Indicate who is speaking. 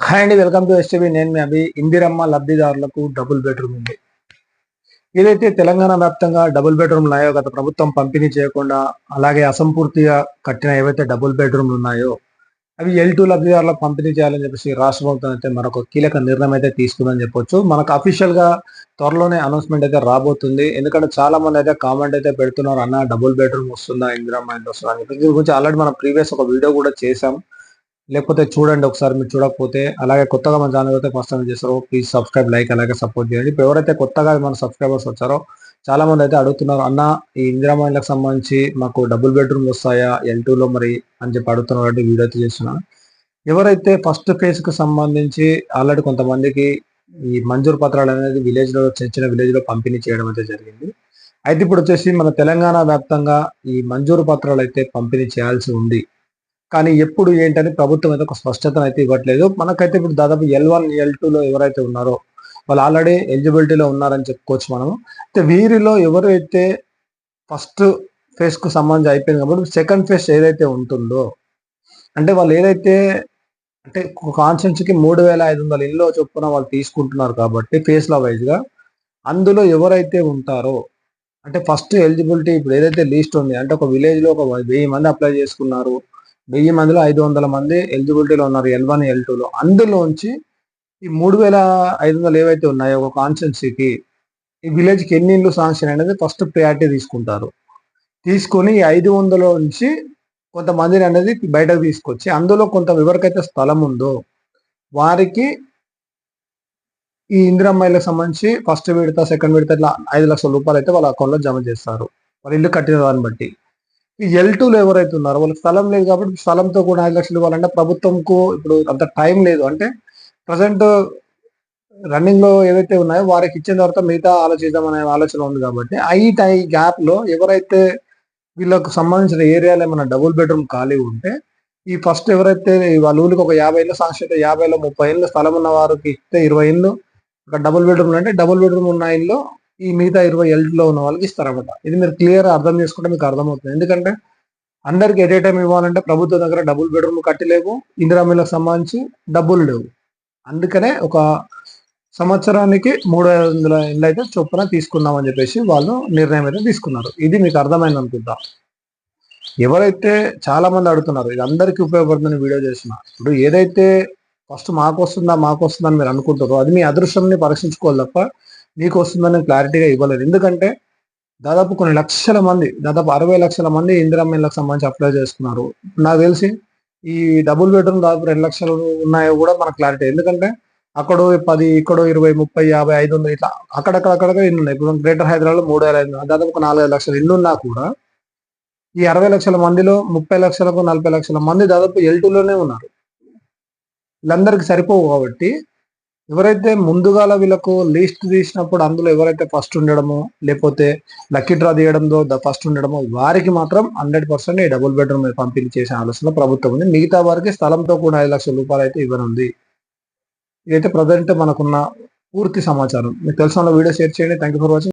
Speaker 1: Hi అండి, welcome to STV. నేను మీ అభి. ఇందిరమ్మ లబ్ధిదారులకు డబుల్ బెడ్రూమ్ ఉంది. ఏదైతే తెలంగాణ వ్యాప్తంగా డబుల్ బెడ్రూమ్ ఉన్నాయో గత ప్రభుత్వం పంపిణీ చేయకుండా అలాగే అసంపూర్తిగా కట్టిన ఏవైతే డబుల్ బెడ్రూమ్లు ఉన్నాయో అవి L2 లబ్ధిదారులకు పంపిణీ చేయాలని చెప్పేసి రాష్ట్ర ప్రభుత్వం అయితే మరొక కీలక నిర్ణయం అయితే తీసుకుందని చెప్పొచ్చు. మనకు అఫీషియల్ గా త్వరలోనే అనౌన్స్మెంట్ అయితే రాబోతుంది. ఎందుకంటే చాలా మంది అయితే కామెంట్ అయితే పెడుతున్నారు, అన్న డబుల్ బెడ్రూమ్ వస్తుందా, ఇందిరమ్మ ఇల్లు వస్తుందా అని చెప్పి. దీని గురించి ఆల్రెడీ మనం ప్రీవియస్ ఒక వీడియో కూడా చేసాం. లేకపోతే చూడండి ఒకసారి, మీరు చూడకపోతే. అలాగే కొత్తగా మన ఛానల్ అయితే ఫస్ట్ టైం చేస్తారో ప్లీజ్ సబ్స్క్రైబ్, లైక్, అలాగే సపోర్ట్ చేయండి. ఇప్పుడు ఎవరైతే కొత్తగా మన సబ్స్క్రైబర్స్ వచ్చారో చాలా మంది అయితే అడుగుతున్నారు, అన్న ఈ ఇందిరమ్మ ఇళ్ళకి సంబంధించి మాకు డబుల్ బెడ్రూమ్ వస్తాయా L2 లో మరి అని చెప్పి అడుగుతున్నారు కాబట్టి వీడియో అయితే చేస్తున్నాను. ఎవరైతే ఫస్ట్ ఫేజ్ కు సంబంధించి ఆల్రెడీ కొంతమందికి ఈ మంజూరు పత్రాలు అనేది విలేజ్ లో, చిన్న చిన్న విలేజ్ లో పంపిణీ చేయడం అయితే జరిగింది. అయితే ఇప్పుడు వచ్చేసి మన తెలంగాణ వ్యాప్తంగా ఈ మంజూరు పత్రాలు అయితే పంపిణీ చేయాల్సి ఉంది. కానీ ఎప్పుడు ఏంటని ప్రభుత్వం అయితే ఒక స్పష్టతను అయితే ఇవ్వట్లేదు. మనకైతే ఇప్పుడు దాదాపు L1, L2లో ఎవరైతే ఉన్నారో వాళ్ళు ఆల్రెడీ ఎలిజిబిలిటీలో ఉన్నారని చెప్పుకోవచ్చు మనము. అయితే వీరిలో ఎవరైతే ఫస్ట్ ఫేజ్ కు సంబంధించి అయిపోయింది కాబట్టి సెకండ్ ఫేజ్ ఏదైతే ఉంటుందో, అంటే వాళ్ళు ఏదైతే అంటే కాన్స్టిట్యున్సీకి 3,500 ఇల్లు చొప్పున వాళ్ళు తీసుకుంటున్నారు కాబట్టి ఫేజ్ల వైజ్ గా అందులో ఎవరైతే ఉంటారో, అంటే ఫస్ట్ ఎలిజిబిలిటీ ఇప్పుడు ఏదైతే లిస్ట్ ఉంది, అంటే ఒక విలేజ్ లో ఒక 1000 మంది అప్లై చేసుకున్నారు. 1000 మందిలో 500 మంది ఎలిజిబిలిటీలో ఉన్నారు L1, L2లో. అందులోంచి ఈ 3,500 ఏవైతే ఉన్నాయో ఒక కాన్స్టిట్యున్సీకి, ఈ విలేజ్కి ఎన్ని ఇల్లు శాంక్షన్ అనేది ఫస్ట్ ప్రయారిటీ తీసుకుంటారు. తీసుకొని ఈ 500 నుంచి కొంతమందిని అనేది బయటకు తీసుకొచ్చి అందులో కొంత ఎవరికైతే స్థలం ఉందో వారికి ఈ ఇందిరమ్మ ఇళ్ళకి సంబంధించి ఫస్ట్ విడత, సెకండ్ విడత ఇట్లా 5 లక్షల రూపాయలు అయితే వాళ్ళ అకౌంట్ లో జమ చేస్తారు, వాళ్ళు ఇల్లు కట్టిన దాన్ని బట్టి. ఈ L2లో ఎవరైతే ఉన్నారో వాళ్ళకి స్థలం లేదు కాబట్టి స్థలంతో కూడా 5 లక్షలు ఇవ్వాలంటే ప్రభుత్వంకు ఇప్పుడు అంత టైం లేదు. అంటే ప్రజెంట్ రన్నింగ్ లో ఏవైతే ఉన్నాయో వారికి ఇచ్చిన తర్వాత మిగతా ఆలోచిద్దాం అనే ఆలోచన ఉంది కాబట్టి ఈ గ్యాప్ లో ఎవరైతే వీళ్ళకు సంబంధించిన ఏరియాలో ఏమైనా డబుల్ బెడ్రూమ్ ఖాళీ ఉంటే ఈ ఫస్ట్ ఎవరైతే వాళ్ళ ఊరికి ఒక 50 ఇళ్ళు శాంక్షన్ అయితే 50లో 30 ఇళ్ళు స్థలం ఉన్న వారికి ఇస్తే 20 ఇళ్ళు ఒక డబుల్ బెడ్రూమ్ అంటే డబుల్ బెడ్రూమ్ ఉన్న ఇల్లు ఈ మిగతా 20 L2లో ఉన్న వాళ్ళకి ఇస్తారన్నమాట. ఇది మీరు క్లియర్ అర్థం చేసుకుంటే మీకు అర్థమవుతుంది. ఎందుకంటే అందరికి ఎట్ ఏ టైం ఇవ్వాలంటే ప్రభుత్వం దగ్గర డబుల్ బెడ్రూమ్ కట్టలేవు, ఇందిరమ్మ ఇళ్ళకి సంబంధించి డబ్బులు లేవు. అందుకనే ఒక సంవత్సరానికి 300 ఇళ్ళు అయితే చొప్పున తీసుకుందామని చెప్పేసి వాళ్ళు నిర్ణయం అయితే తీసుకున్నారు. ఇది మీకు అర్థమైంది అనుకుంటా. ఎవరైతే చాలా మంది అడుగుతున్నారు, ఇది అందరికీ ఉపయోగపడుతుందని వీడియో చేసిన. ఇప్పుడు ఏదైతే ఫస్ట్ మాకు వస్తుందని మీరు అనుకుంటారో అది మీ అదృష్టంని పరీక్షించుకోవాలి తప్ప మీకు వస్తుందని క్లారిటీగా ఇవ్వలేదు. ఎందుకంటే దాదాపు కొన్ని లక్షల మంది, దాదాపు 60 లక్షల మంది ఇందిరమ్మ ఇళ్ళకి సంబంధించి అప్లై చేసుకున్నారు. నాకు తెలిసి ఈ డబుల్ బెడ్రూమ్ దాదాపు 2 లక్షలు ఉన్నాయో కూడా మనకు క్లారిటీ. ఎందుకంటే అక్కడ 10, ఇక్కడ 20, 30, 50, 500 ఇట్లా అక్కడక్కడ ఇల్లు ఉన్నాయి. ఇప్పుడు గ్రేటర్ హైదరాబాద్ లో 3,500 దాదాపు ఒక 4-5 లక్షల ఇల్లు ఉన్నా కూడా ఈ 60 లక్షల మందిలో 30 లక్షలకు 40 లక్షల మంది దాదాపు L2లోనే ఉన్నారు. వీళ్ళందరికీ సరిపోవు కాబట్టి ఎవరైతే ముందుగాల వీళ్ళకు లిస్ట్ తీసినప్పుడు అందులో ఎవరైతే ఫస్ట్ ఉండడమో లేకపోతే లక్కీ డ్రా తీయడంలో ఫస్ట్ ఉండడమో వారికి మాత్రం 100% ఈ డబుల్ బెడ్రూమ్ పంపిణీ చేసే ఆలోచన ప్రభుత్వం ఉంది. మిగతా వారికి స్థలంతో కూడా 5 లక్షల రూపాయలు అయితే ఇవ్వనుంది. ఇదైతే ప్రజెంట్ మనకున్న పూర్తి సమాచారం. మీకు తెలిసిన వీడియో షేర్ చేయండి. Thank you for watching.